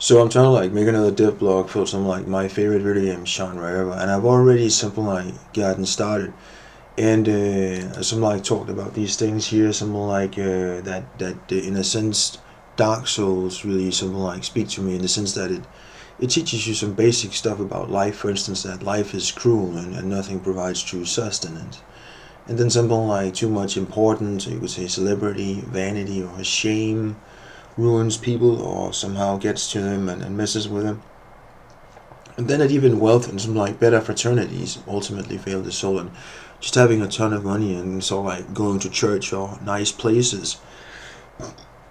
So I'm trying to like make another dev blog for some like my favorite video game genre ever, and I've already something like gotten started, and some like talked about these things here, something like that in a sense Dark Souls really something like speak to me in the sense that it teaches you some basic stuff about life, for instance that life is cruel and nothing provides true sustenance. And then something like too much importance, or you could say celebrity, vanity, or shame ruins people or somehow gets to them and messes with them. And then that even wealth and some like better fraternities ultimately fail the soul. And just having a ton of money and so like going to church or nice places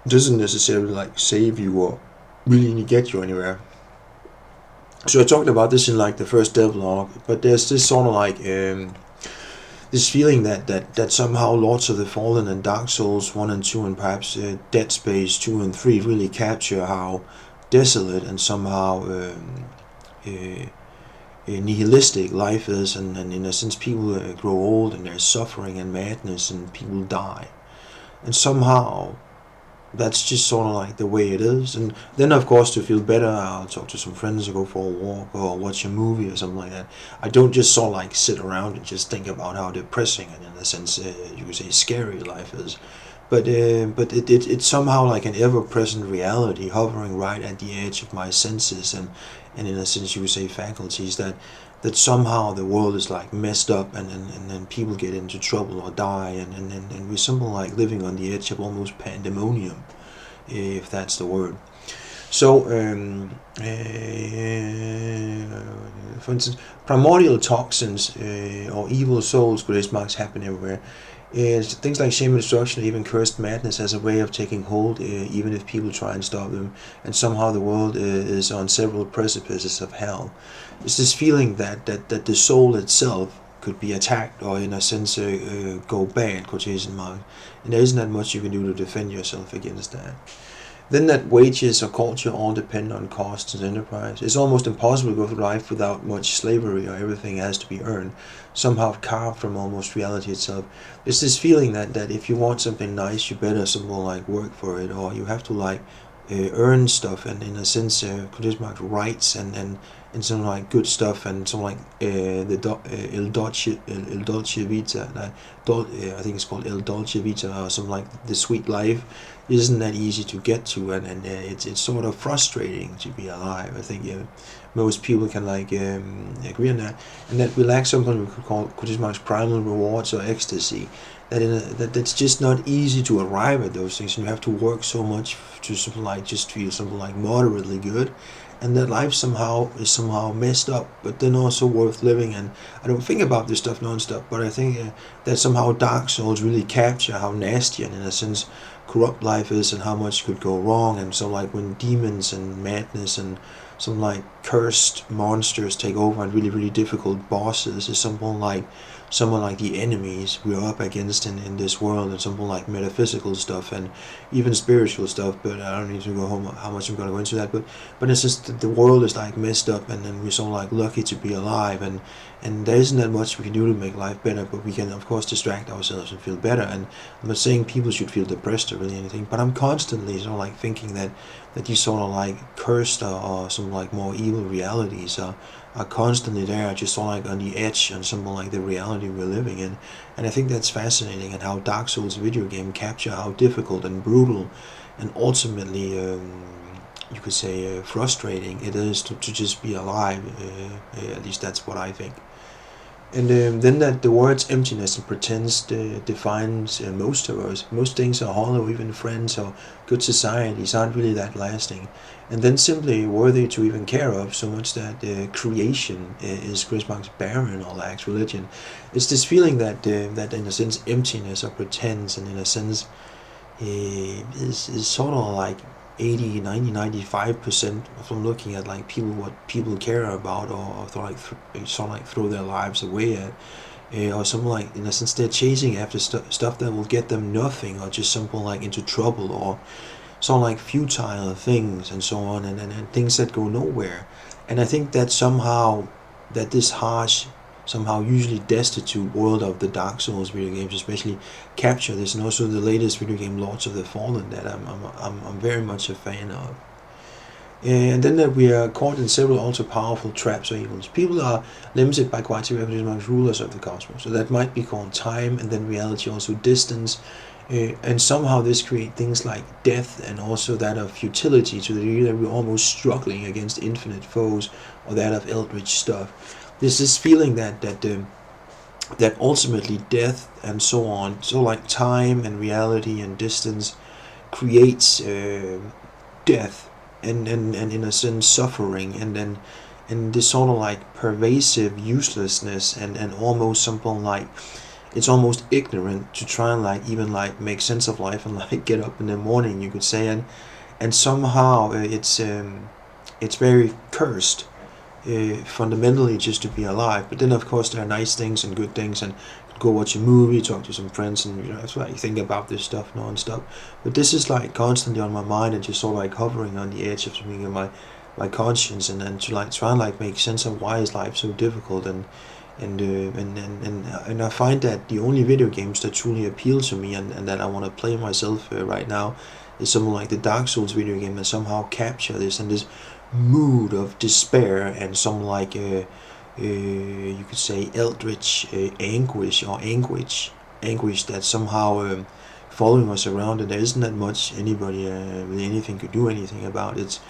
doesn't necessarily like save you or really get you anywhere. So I talked about this in like the first devlog, but there's this sort of like this feeling that somehow Lords of the Fallen and Dark Souls 1 and 2 and perhaps Dead Space 2 and 3 really capture how desolate and somehow uh, nihilistic life is, and in a sense people grow old and there's suffering and madness and people die. And somehow that's just sort of like the way it is. And then, of course, to feel better, I'll talk to some friends or go for a walk or watch a movie or something like that. I don't just sort of like sit around and just think about how depressing and, in a sense, you could say scary life is. But it's somehow like an ever-present reality hovering right at the edge of my senses and in a sense you would say faculties that somehow the world is like messed up and then people get into trouble or die and we're somehow like living on the edge of almost pandemonium, if that's the word. So, for instance, primordial toxins or evil souls, quotation marks, happen everywhere. Is things like shame and destruction, even cursed madness, as a way of taking hold, even if people try and stop them. And somehow the world is on several precipices of hell. It's this feeling that the soul itself could be attacked or, in a sense, go bad, quotation marks. And there isn't that much you can do to defend yourself against that. Then that wages or culture all depend on costs and enterprise. It's almost impossible to go through life without much slavery or everything has to be earned, somehow carved from almost reality itself. It's this feeling that if you want something nice, you better somehow like work for it, or you have to like earn stuff and in a sense quotation marks rights and some like good stuff and some like Il Dolce Vita, I think it's called Il Dolce Vita or something like the sweet life isn't that easy to get to and it's sort of frustrating to be alive. I think most people can like agree on that, and that we lack something we could call quotation marks primal rewards or ecstasy. That's just not easy to arrive at those things, and you have to work so much to something like just feel something like moderately good, and that life somehow is somehow messed up, but then also worth living. And I don't think about this stuff nonstop, but I think that somehow Dark Souls really capture how nasty and in a sense corrupt life is and how much could go wrong. And so like when demons and madness and some like cursed monsters take over and really really difficult bosses is someone like the enemies we're up against in this world, and something like metaphysical stuff and even spiritual stuff, but I don't need to go home how much I'm going to go into that, but it's just that the world is like messed up and we're so like lucky to be alive, and there isn't that much we can do to make life better, but we can of course distract ourselves and feel better. And I'm not saying people should feel depressed or really anything, but I'm constantly sort of like thinking that these sort of like cursed or some like more evil realities are constantly there, just sort of like on the edge on something like the reality we're living in. And I think that's fascinating, and how Dark Souls video game capture how difficult and brutal and ultimately you could say frustrating it is to just be alive. At least that's what I think. And then that the words emptiness and pretense defines most of us. Most things are hollow, even friends or good societies aren't really that lasting. And then simply worthy to even care of, so much that creation is Chris Mark's barren or lacks religion. It's this feeling that in a sense emptiness or pretense and in a sense is sort of like 80, 90, 95% from looking at like people, what people care about or sort of like throw their lives away at, or something like in a sense they're chasing after stuff that will get them nothing or just something like into trouble or sort of like futile things and so on, and things that go nowhere. And I think that somehow that this harsh, somehow usually destitute world of the Dark Souls video games especially capture this, and also the latest video game Lords of the Fallen that I'm very much a fan of. And then that we are caught in several ultra powerful traps or evils. People are limited by quite several rulers of the cosmos. So that might be called time, and then reality, also distance. And somehow this creates things like death and also that of futility, to the degree that we're almost struggling against infinite foes, or that of eldritch stuff. There's this feeling that ultimately death and so on, so like time and reality and distance creates death and in a sense suffering, and this sort of like pervasive uselessness, and almost something like it's almost ignorant to try and like even like make sense of life and like get up in the morning, you could say. And somehow it's very cursed, fundamentally, just to be alive. But then of course there are nice things and good things, and go watch a movie, talk to some friends, and that's why I think about this stuff non-stop. But this is like constantly on my mind, and just sort of like hovering on the edge of something in my conscience, and then to like try and like make sense of why is life so difficult. And I find that the only video games that truly appeal to me, and that I want to play myself right now, is something like the Dark Souls video game that somehow capture this, and this mood of despair, and some like you could say eldritch anguish, or anguish that somehow following us around, and there isn't that much anybody with anything could do anything about. It's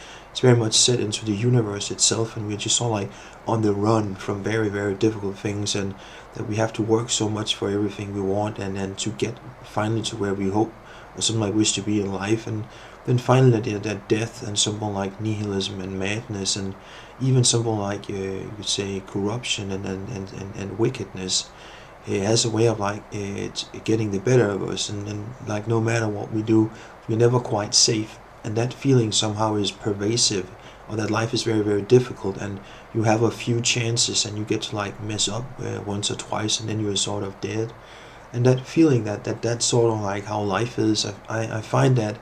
very much set into the universe itself, and we're just sort of like on the run from very, very difficult things, and that we have to work so much for everything we want, and then to get finally to where we hope or something like wish to be in life. And then finally that death and something like nihilism and madness, and even something like you could say corruption and wickedness, it has a way of like getting the better of us, and like no matter what we do, we're never quite safe. And that feeling somehow is pervasive, or that life is very, very difficult, and you have a few chances, and you get to like mess up once or twice, and then you're sort of dead. And that feeling that's sort of like how life is, I find that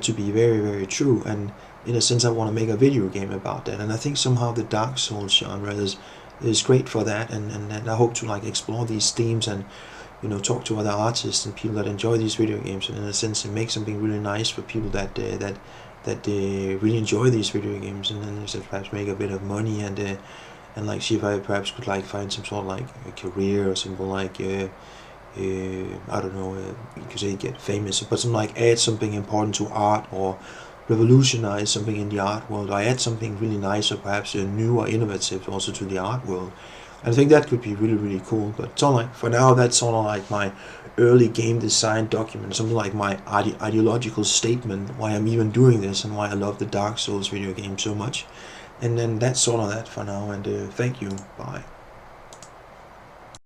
to be very, very true. And in a sense I want to make a video game about that, and I think somehow the Dark Souls genre is great for that. And I hope to like explore these themes, and talk to other artists and people that enjoy these video games, and in a sense make something really nice for people that really enjoy these video games, and then perhaps make a bit of money, and like see if I perhaps could like find some sort of like a career or something like I don't know, you could say get famous, but some like add something important to art, or revolutionize something in the art world, or add something really nice, or perhaps new or innovative also to the art world. I think that could be really, really cool. But it's all like, for now, that's sort of like my early game design document, something like my ideological statement, why I'm even doing this, and why I love the Dark Souls video game so much. And then that's sort of that for now, and thank you, bye.